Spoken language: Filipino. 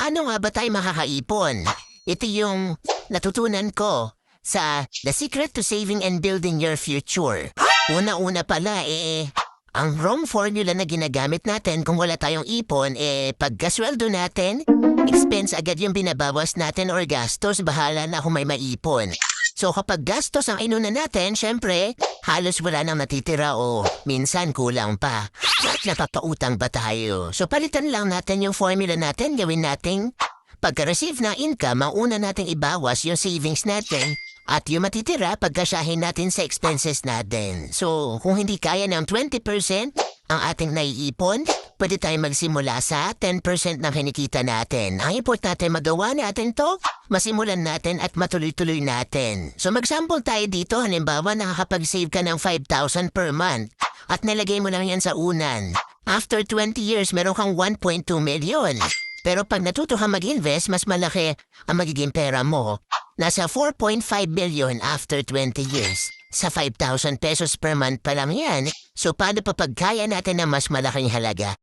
paano nga ba tayo makakaipon? Ito yung natutunan ko sa The Secret to Saving and Building Your Future. Una-una pala, ang wrong formula na ginagamit natin kung wala tayong ipon, pagkasweldo natin, expense agad yung binabawas natin or gastos, bahala na kung may maipon. So kapag gastos ang inuna natin, syempre, halos wala nang natitira o minsan kulang pa. Napapautang ba tayo? So palitan lang natin yung formula natin, gawin nating pagka-receive na income, ang una nating ibawas yung savings natin at yung matitira pagkasyahin natin sa expenses natin. So kung hindi kaya ng 20% ang ating naiipon, pwede tayo magsimula sa 10% ng kinikita natin. Ang importante magawa natin to, masimulan natin at matuloy-tuloy natin. So mag-sample tayo dito, halimbawa nakakapag-save ka ng 5,000 per month at nilagay mo lang yan sa unan. After 20 years, meron kang 1.2 million. Pero pag natuto ka mag-invest, mas malaki ang magiging pera mo. Nasa 4.5 billion after 20 years. Sa 5,000 pesos per month pa lang yan. So paano pa pagkaya natin ng mas malaking halaga?